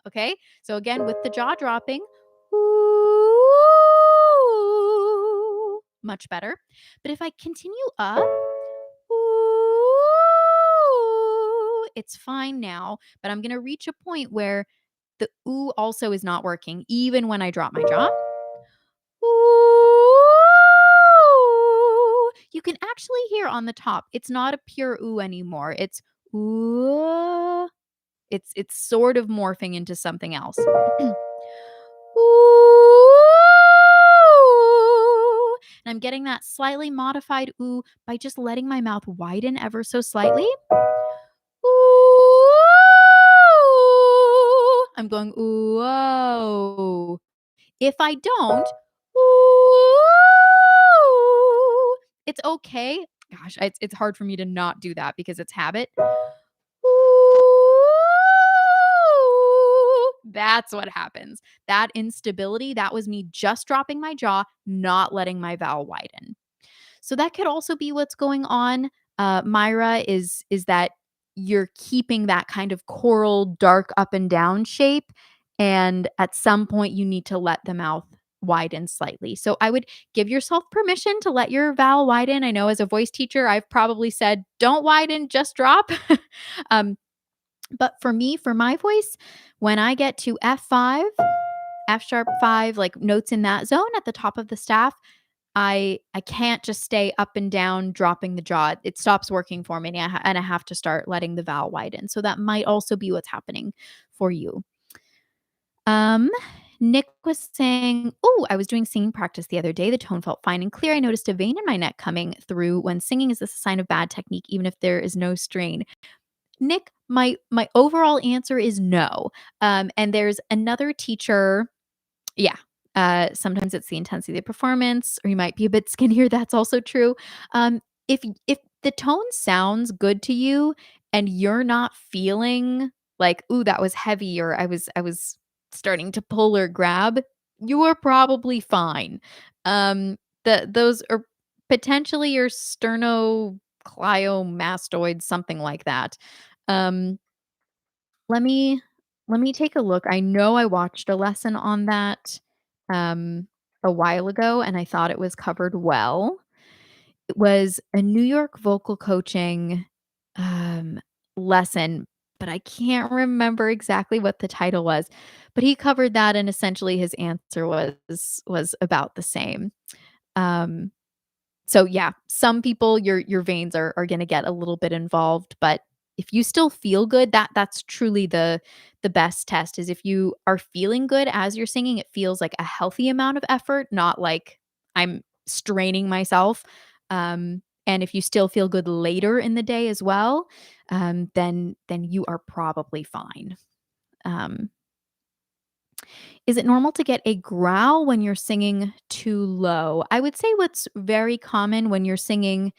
Okay. So again, with the jaw dropping, ooh, much better. But if I continue up, ooh, it's fine now. But I'm going to reach a point where the ooh also is not working, even when I drop my jaw. Ooh. You can actually hear on the top, it's not a pure ooh anymore. It's ooh. It's sort of morphing into something else. Ooh. And I'm getting that slightly modified ooh by just letting my mouth widen ever so slightly. Ooh. I'm going ooh. Oh. If I don't, ooh, it's okay. Gosh, it's hard for me to not do that because it's habit. Ooh, that's what happens. That instability, that was me just dropping my jaw, not letting my vowel widen. So that could also be what's going on. Myra is that you're keeping that kind of choral dark up and down shape, and at some point you need to let the mouth widen slightly. So I would give yourself permission to let your vowel widen. I know as a voice teacher, I've probably said, "Don't widen, just drop." um, but for me, for my voice, when I get to F5, F sharp 5, like notes in that zone at the top of the staff, I can't just stay up and down dropping the jaw. It stops working for me, and I have to start letting the vowel widen. So that might also be what's happening for you. Um, Nick was saying, "Oh, I was doing singing practice the other day. The tone felt fine and clear. I noticed a vein in my neck coming through when singing. Is this a sign of bad technique, even if there is no strain?" Nick, my overall answer is no. And there's another teacher, yeah. Sometimes it's the intensity of the performance, or you might be a bit skinnier. That's also true. If the tone sounds good to you and you're not feeling like, "Ooh, that was heavy," or I was starting to pull or grab, you are probably fine. Those are potentially your sternocleidomastoid, something like that. Um, let me let me take a look. I know I watched a lesson on that, a while ago, and I thought it was covered well. It was a New York vocal coaching, um, lesson, but I can't remember exactly what the title was, but he covered that, and essentially his answer was about the same. Um, so yeah, some people, your veins are gonna get a little bit involved, but If you still feel good, that's truly the best test is if you are feeling good as you're singing, it feels like a healthy amount of effort, not like I'm straining myself. And if you still feel good later in the day as well, then you are probably fine. Um, is it normal to get a growl when you're singing too low? I would say what's very common when you're singing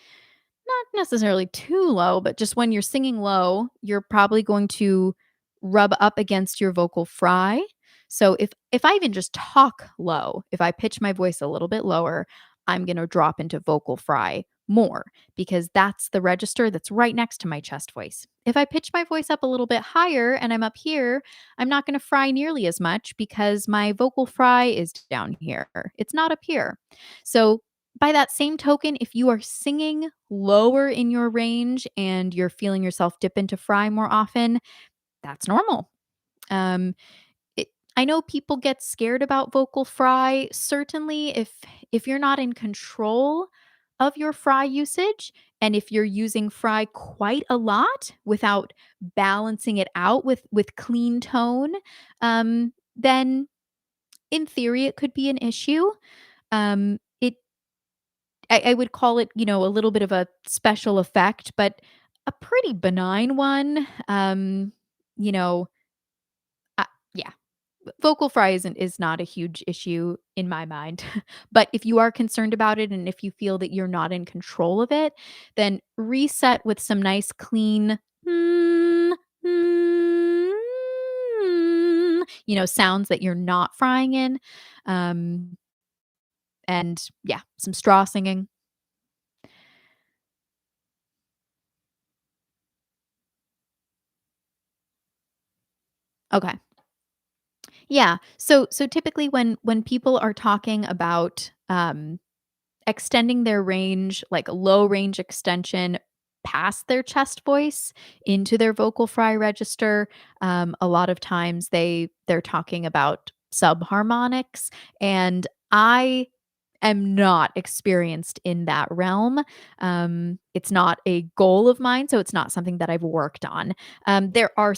not necessarily too low, but just when you're singing low, you're probably going to rub up against your vocal fry. So if I even just talk low, if I pitch my voice a little bit lower, I'm going to drop into vocal fry more because that's the register that's right next to my chest voice. If I pitch my voice up a little bit higher and I'm up here, I'm not going to fry nearly as much because my vocal fry is down here. It's not up here. So by that same token, if you are singing lower in your range and you're feeling yourself dip into fry more often, that's normal. Um, I know people get scared about vocal fry. Certainly, if you're not in control of your fry usage, and if you're using fry quite a lot without balancing it out with clean tone, then in theory it could be an issue. It I would call it, a little bit of a special effect, but a pretty benign one. You know, yeah, vocal fry is not a huge issue in my mind. But if you are concerned about it and if you feel that you're not in control of it, then reset with some nice clean sounds that you're not frying in. Um, and yeah, some straw singing. Okay. Yeah. So typically when people are talking about extending their range, like low range extension past their chest voice into their vocal fry register, a lot of times they're talking about subharmonics, and I am not experienced in that realm. It's not a goal of mine, so it's not something that I've worked on. There are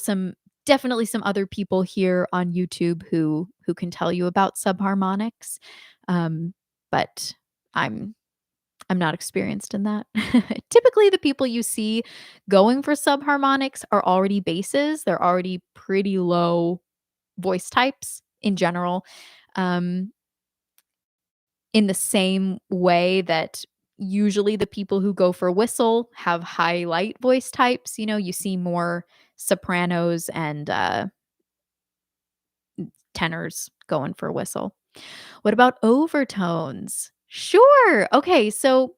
definitely some other people here on YouTube who can tell you about subharmonics, but I'm I'm not experienced in that. Typically, the people you see going for subharmonics are already basses. They're already pretty low voice types in general. Um, in the same way that usually the people who go for whistle have high light voice types, you see more sopranos and tenors going for whistle. What about overtones? Sure. Okay, so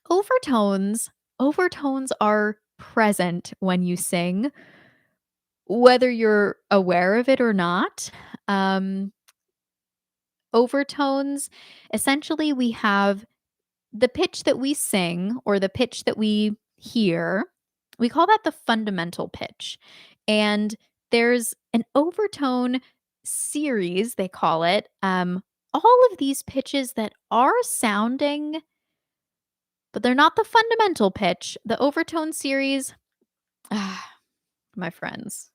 overtones overtones are present when you sing, whether you're aware of it or not. Um, Overtones, essentially, we have the pitch that we sing or the pitch that we hear, we call that the fundamental pitch. And there's an overtone series, they call it. All of these pitches that are sounding, but they're not the fundamental pitch. The overtone series, my friends,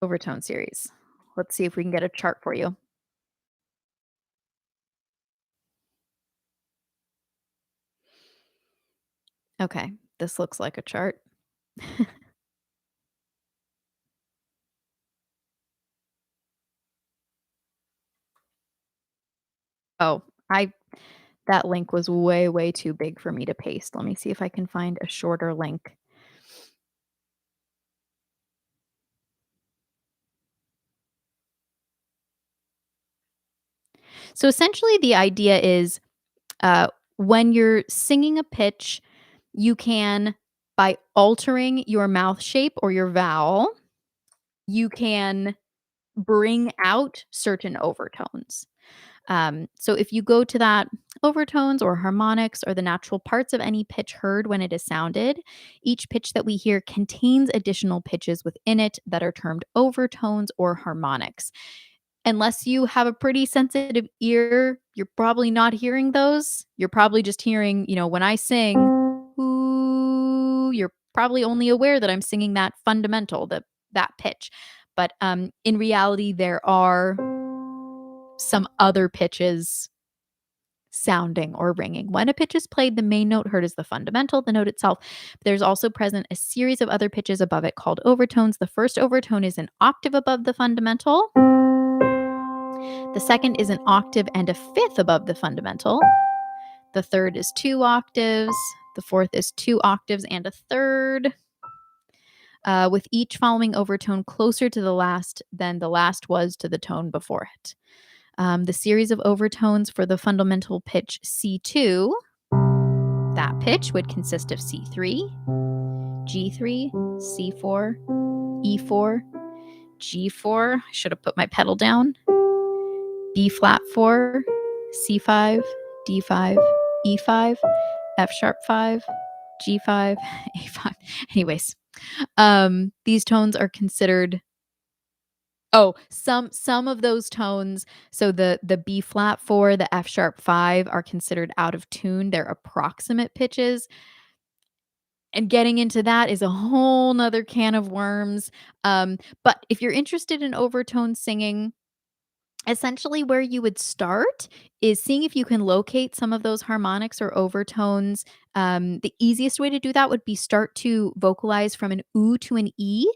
overtone series. Let's see if we can get a chart for you. Okay, this looks like a chart. Oh, I that link was way, way too big for me to paste. Let me see if I can find a shorter link. So essentially, the idea is uh, when you're singing a pitch, you can, by altering your mouth shape or your vowel, you can bring out certain overtones. So if you go to that overtones or harmonics or the natural parts of any pitch heard when it is sounded, each pitch that we hear contains additional pitches within it that are termed overtones or harmonics. Unless you have a pretty sensitive ear, you're probably not hearing those. You're probably just hearing, when I sing, ooh, you're probably only aware that I'm singing that fundamental, that pitch. But, in reality, there are some other pitches sounding or ringing. When a pitch is played, the main note heard is the fundamental, the note itself. There's also present a series of other pitches above it called overtones. The first overtone is an octave above the fundamental. The second is an octave and a fifth above the fundamental. The third is 2 octaves. The fourth is 2 octaves and a third. With each following overtone closer to the last than the last was to the tone before it. The series of overtones for the fundamental pitch C2, that pitch would consist of C3, G3, C4, E4, G4, I should have put my pedal down, B flat 4, C5, D5, E5, F sharp 5, G5, A5. Anyways, these tones are considered some of those tones, so the B flat 4, the F sharp 5 are considered out of tune. They're approximate pitches. And getting into that is a whole nother can of worms. But if you're interested in overtone singing, essentially where you would start is seeing if you can locate some of those harmonics or overtones. The easiest way to do that would be start to vocalize from an oo to an e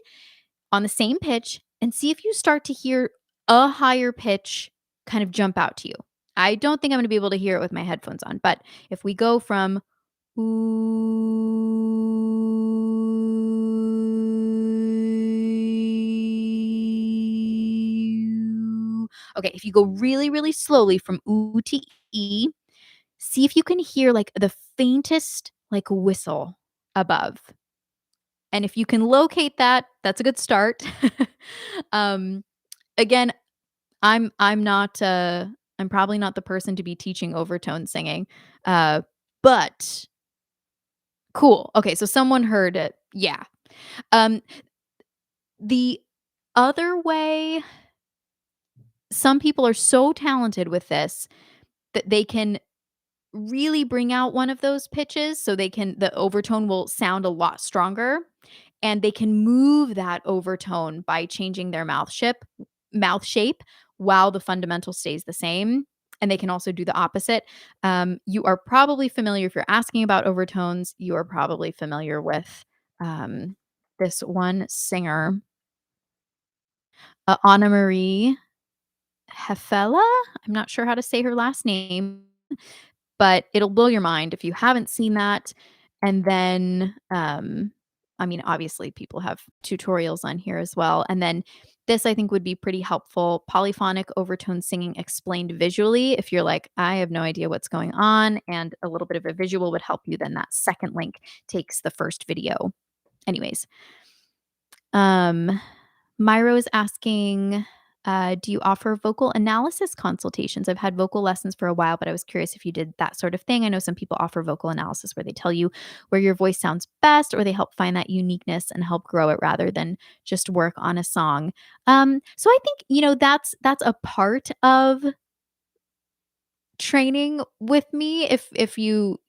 on the same pitch and see if you start to hear a higher pitch kind of jump out to you. I don't think I'm going to be able to hear it with my headphones on, but if we go from ooh, okay, if you go really, really slowly from ooh to e, see if you can hear like the faintest like whistle above. And if you can locate that, that's a good start. um, again, I'm not I'm probably not the person to be teaching overtone singing. But cool. Okay, so someone heard it. Yeah. Um, the other way, some people are so talented with this that they can really bring out one of those pitches so the overtone will sound a lot stronger, and they can move that overtone by changing their mouth shape while the fundamental stays the same, and they can also do the opposite. You are probably familiar, if you're asking about overtones, you are probably familiar with um, this one singer, Anna Marie Hefela. I'm not sure how to say her last name, but it'll blow your mind if you haven't seen that. And then, I mean, obviously, people have tutorials on here as well. And then this, I think, would be pretty helpful. Polyphonic overtone singing explained visually. If you're like, I have no idea what's going on, and a little bit of a visual would help you, then that second link takes the first video. Anyways, Myro is asking, do you offer vocal analysis consultations? I've had vocal lessons for a while, but I was curious if you did that sort of thing. I know some people offer vocal analysis where they tell you where your voice sounds best, or they help find that uniqueness and help grow it rather than just work on a song. So I think, that's a part of training with me. If you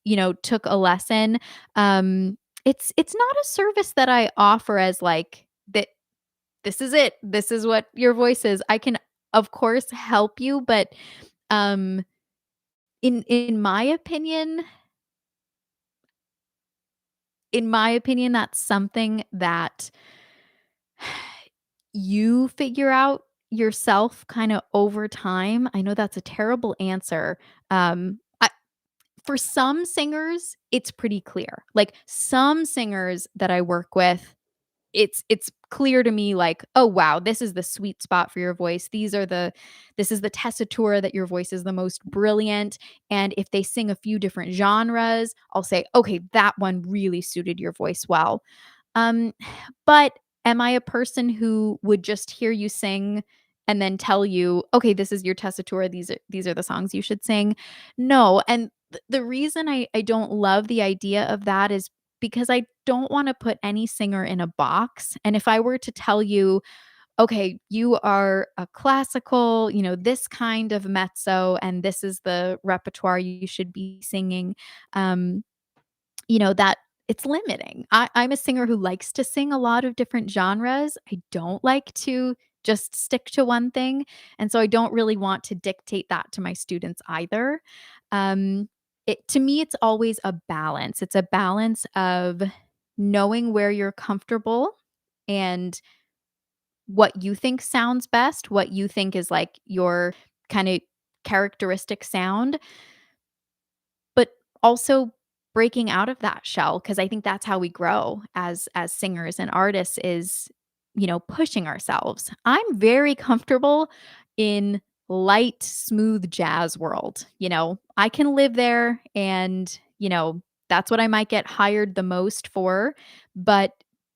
took a lesson, it's not a service that I offer as like that. This is it. This is what your voice is. I can, of course, help you, but um, in my opinion, that's something that you figure out yourself kind of over time. I know that's a terrible answer. For some singers, it's pretty clear. Like some singers that I work with, it's clear to me like, oh wow, this is the sweet spot for your voice. This is the tessitura that your voice is the most brilliant. And if they sing a few different genres, I'll say, okay, that one really suited your voice well. Um, but am I a person who would just hear you sing and then tell you, okay, this is your tessitura, these are the songs you should sing? No. And the reason I don't love the idea of that is because I don't want to put any singer in a box. And if I were to tell you, okay, you are a classical, this kind of mezzo, and this is the repertoire you should be singing, that it's limiting. I'm a singer who likes to sing a lot of different genres. I don't like to just stick to one thing, and so I don't really want to dictate that to my students either. Um, to me, it's always a balance. It's a balance of knowing where you're comfortable and what you think sounds best, what you think is like your kind of characteristic sound, but also breaking out of that shell, because I think that's how we grow as singers and artists is, pushing ourselves. I'm very comfortable in light, smooth jazz world. I can live there and, that's what I might get hired the most for. But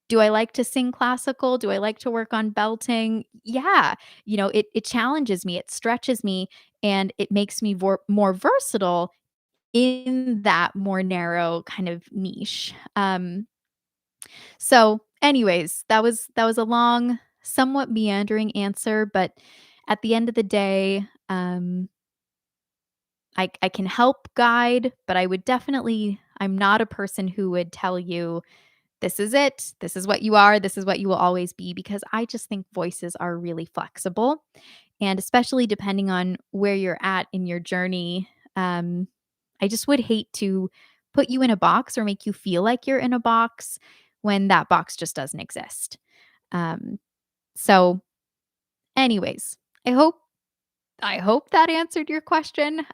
do I like to sing classical? Do I like to work on belting? Yeah. It challenges me, it stretches me, and it makes me more versatile in that more narrow kind of niche. So anyways, that was a long, somewhat meandering answer, but at the end of the day, I can help guide, but I'm not a person who would tell you, "This is it. This is what you are. This is what you will always be," because I just think voices are really flexible, and especially depending on where you're at in your journey, I just would hate to put you in a box or make you feel like you're in a box when that box just doesn't exist. Um, so anyways, I hope that answered your question.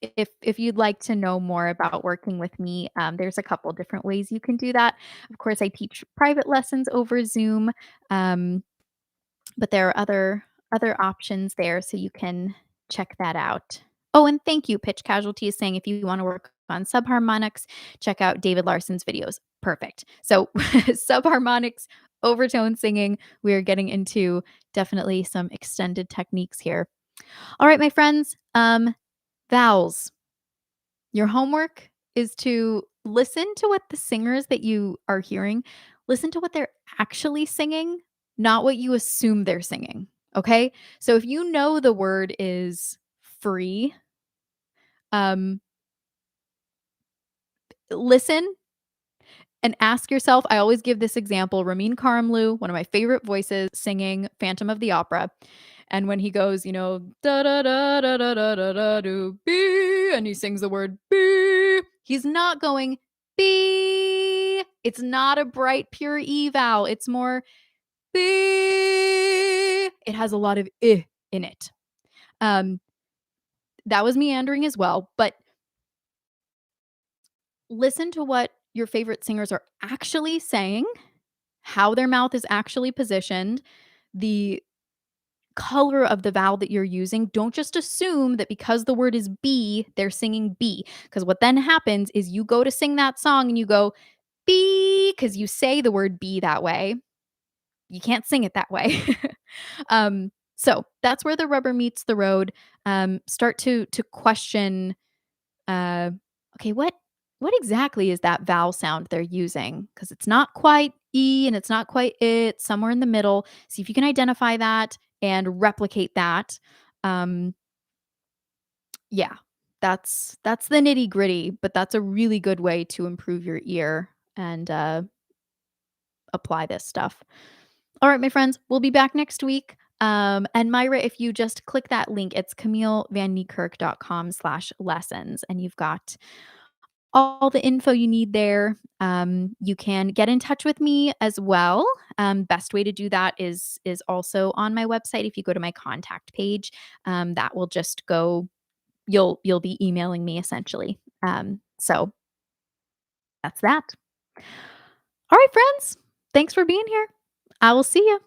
If you'd like to know more about working with me, there's a couple different ways you can do that. Of course, I teach private lessons over Zoom, um, but there are other options there, so you can check that out. Oh, and thank you. Pitch Casualty is saying if you want to work on subharmonics, check out David Larson's videos. Perfect. So subharmonics, overtone singing, we are getting into definitely some extended techniques here. All right, my friends, vowels. Your homework is to listen to what the singers that you are hearing, listen to what they're actually singing, not what you assume they're singing. Okay. So if you know the word is free, um, listen and ask yourself. I always give this example. Ramin Karimloo, one of my favorite voices, singing Phantom of the Opera. And when he goes, da da da da da da da da do be, and he sings the word be, he's not going be. It's not a bright pure E vowel. It's more be. It has a lot of I in it. Um, that was meandering as well, but listen to what your favorite singers are actually saying, how their mouth is actually positioned, the color of the vowel that you're using. Don't just assume that because the word is B, they're singing B. Because what then happens is you go to sing that song and you go B because you say the word B that way. You can't sing it that way. So that's where the rubber meets the road. Start to question, uh, okay, what exactly is that vowel sound they're using? Because it's not quite E and it's not quite It's somewhere in the middle. See if you can identify that and replicate that. Um, yeah, that's the nitty gritty, but that's a really good way to improve your ear and apply this stuff. All right, my friends, we'll be back next week. And Myra, if you just click that link, it's camillevanniekerk.com/lessons, and you've got all the info you need there. You can get in touch with me as well. Best way to do that is also on my website. If you go to my contact page, that will just go. You'll be emailing me essentially. So that's that. All right, friends. Thanks for being here. I will see you.